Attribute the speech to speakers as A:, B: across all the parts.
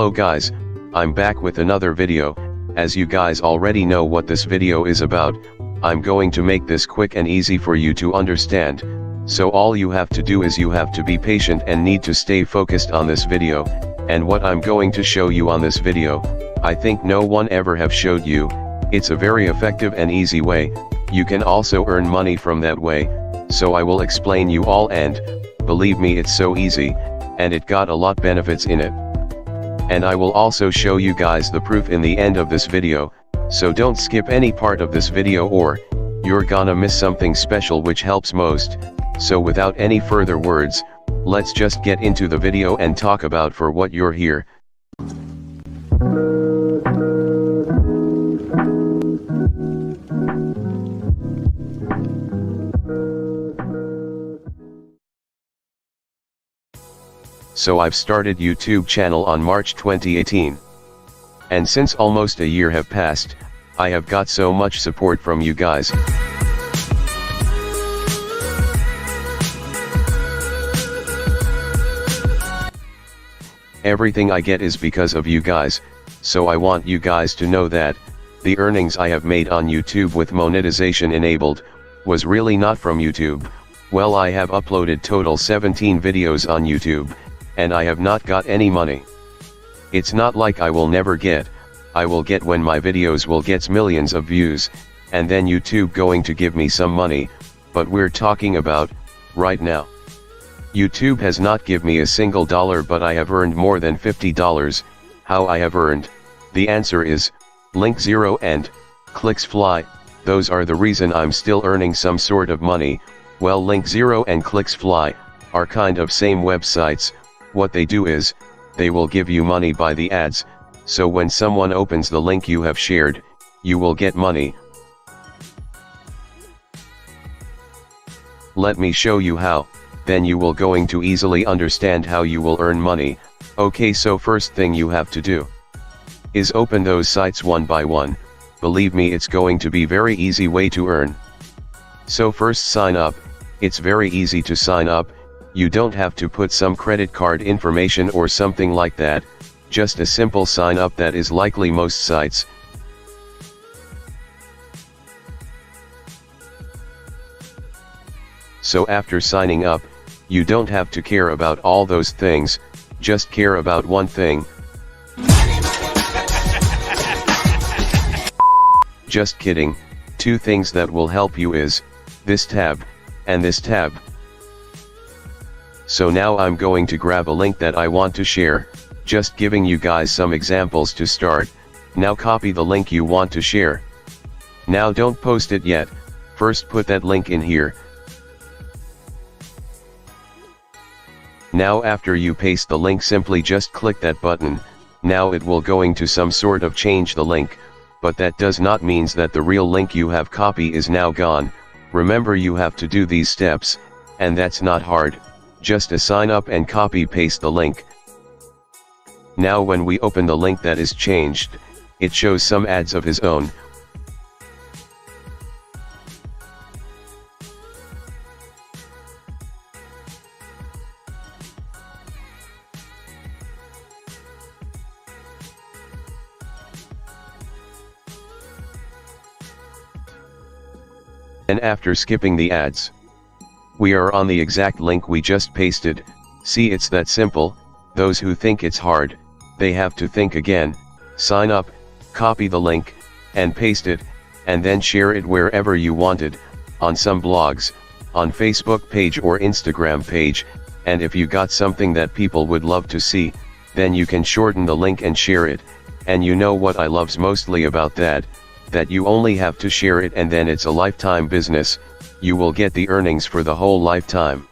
A: Hello guys, I'm back with another video. As you guys already know what this video is about, I'm going to make this quick and easy for you to understand. So all you have to do is you have to be patient and need to stay focused on this video. And what I'm going to show you on this video, I think no one ever have showed you. It's a very effective and easy way. You can also earn money from that way. So I will explain you all, and believe me, it's so easy, and it got a lot benefits in it. And I will also show you guys the proof in the end of this video, so don't skip any part of this video or you're gonna miss something special which helps most. So without any further words, let's just get into the video and talk about for what you're here. So I've started YouTube channel on March 2018. And since almost a year have passed, I have got so much support from you guys. Everything I get is because of you guys, so I want you guys to know that the earnings I have made on YouTube with monetization enabled was really not from YouTube. Well, I have uploaded total 17 videos on YouTube, and I have not got any money. It's not like I will never get. I will get when my videos will get millions of views, and then YouTube going to give me some money, but we're talking about right now. YouTube has not give me a single dollar, but I have earned more than $50. How I have earned? The answer is Link 0 and Clicks Fly. Those are the reason I'm still earning some sort of money. Well, Link 0 and Clicks Fly are kind of same websites. What they do is, they will give you money by the ads, so when someone opens the link you have shared, you will get money. Let me show you how, then you will going to easily understand how you will earn money. Okay, so first thing you have to do is open those sites one by one. Believe me, it's going to be very easy way to earn. So first, sign up. It's very easy to sign up. You don't have to put some credit card information or something like that, just a simple sign up that is likely most sites. So after signing up, you don't have to care about all those things, just care about one thing. Just kidding, two things that will help you is this tab and this tab. So now I'm going to grab a link that I want to share, just giving you guys some examples to start. Now copy the link you want to share. Now don't post it yet, first put that link in here. Now after you paste the link, simply just click that button. Now it will going to some sort of change the link, but that does not means that the real link you have copy is now gone. Remember, you have to do these steps, and that's not hard. Just a sign up and copy paste the link. Now when we open the link that is changed, it shows some ads of his own. And after skipping the ads, we are on the exact link we just pasted. See, it's that simple. Those who think it's hard, they have to think again. Sign up, copy the link, and paste it, and then share it wherever you wanted, on some blogs, on Facebook page or Instagram page, and if you got something that people would love to see, then you can shorten the link and share it. And you know what I loves mostly about that you only have to share it, and then it's a lifetime business. You will get the earnings for the whole lifetime.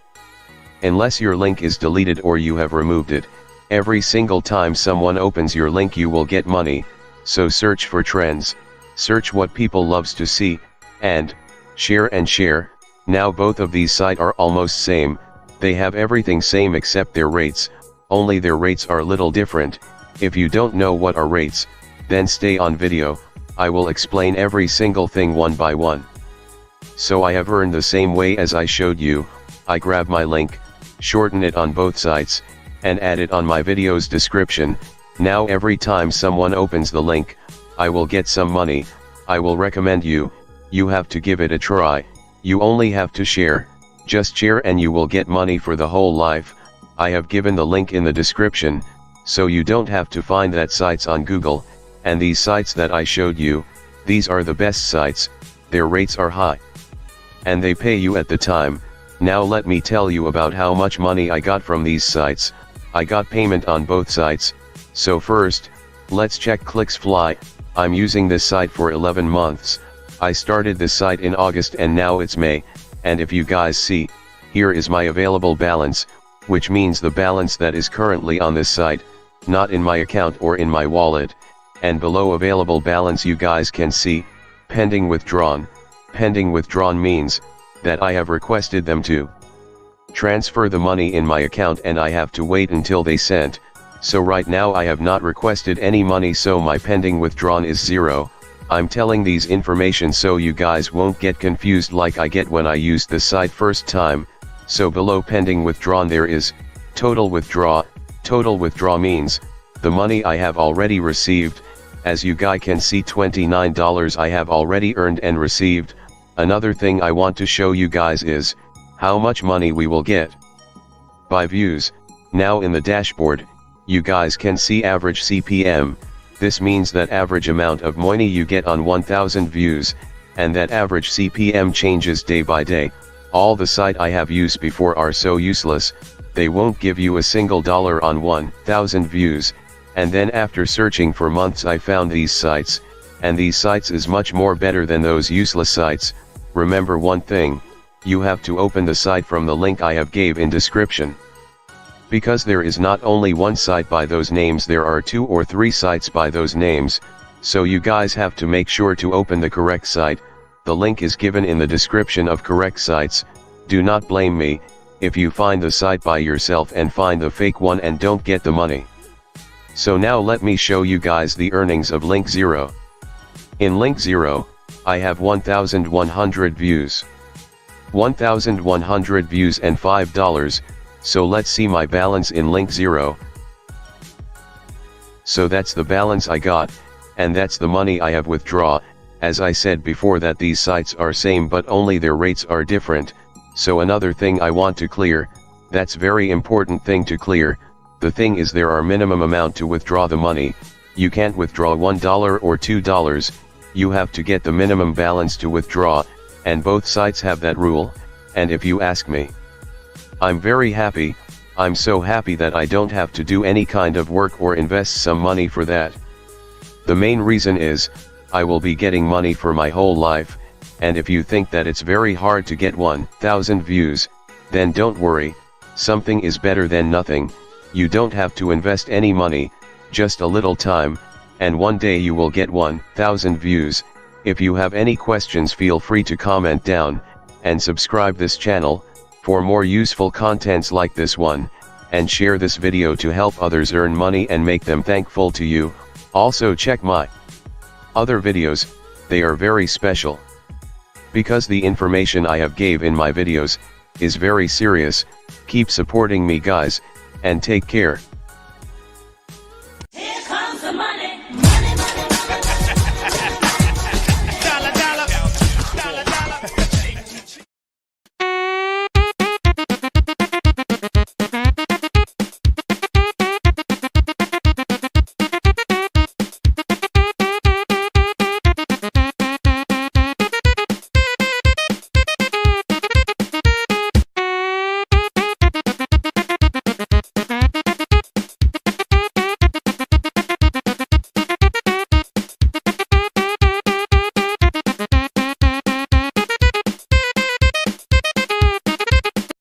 A: Unless your link is deleted or you have removed it, every single time someone opens your link you will get money. So search for trends, search what people loves to see, and share and share. Now both of these sites are almost same, they have everything same except their rates, only their rates are little different. If you don't know what are rates, then stay on video, I will explain every single thing one by one. So I have earned the same way as I showed you. I grab my link, shorten it on both sites, and add it on my video's description. Now every time someone opens the link, I will get some money. I will recommend you, you have to give it a try, you only have to share, just share and you will get money for the whole life. I have given the link in the description, so you don't have to find that sites on Google, and these sites that I showed you, these are the best sites, their rates are high. And they pay you at the time. Now let me tell you about how much money I got from these sites. I got payment on both sites. So first, let's check ClicksFly. I'm using this site for 11 months. I started this site in August and now it's May, and if you guys see, here is my available balance, which means the balance that is currently on this site, not in my account or in my wallet, and below available balance you guys can see, pending withdrawn. Pending withdrawn means, that I have requested them to transfer the money in my account and I have to wait until they sent, so right now I have not requested any money, so my pending withdrawn is 0. I'm telling these information so you guys won't get confused like I get when I used the site first time. So below pending withdrawn there is, total withdraw. Total withdraw means, the money I have already received. As you guys can see, $29 I have already earned and received. Another thing I want to show you guys is, how much money we will get by views. Now in the dashboard, you guys can see average CPM, this means that average amount of money you get on 1000 views, and that average CPM changes day by day. All the site I have used before are so useless, they won't give you a single dollar on 1000 views, and then after searching for months I found these sites, and these sites is much more better than those useless sites. Remember one thing, you have to open the site from the link I have gave in description. Because there is not only one site by those names, there are 2 or 3 sites by those names, so you guys have to make sure to open the correct site. The link is given in the description of correct sites. Do not blame me, if you find the site by yourself and find the fake one and don't get the money. So now let me show you guys the earnings of link 0. In link 0, I have 1100 views. 1100 views and $5. So let's see my balance in link 0. So that's the balance I got, and that's the money I have withdraw. As I said before that these sites are same but only their rates are different. So another thing I want to clear, that's very important thing to clear, the thing is there are minimum amount to withdraw the money. You can't withdraw $1 or $2, you have to get the minimum balance to withdraw, and both sites have that rule. And if you ask me, I'm very happy, I'm so happy that I don't have to do any kind of work or invest some money for that. The main reason is, I will be getting money for my whole life, and if you think that it's very hard to get 1000 views, then don't worry, something is better than nothing. You don't have to invest any money, just a little time, and one day you will get 1000 views. If you have any questions, feel free to comment down, and subscribe this channel, for more useful contents like this one, and share this video to help others earn money and make them thankful to you. Also check my other videos, they are very special. Because the information I have gave in my videos, is very serious. Keep supporting me guys, and take care.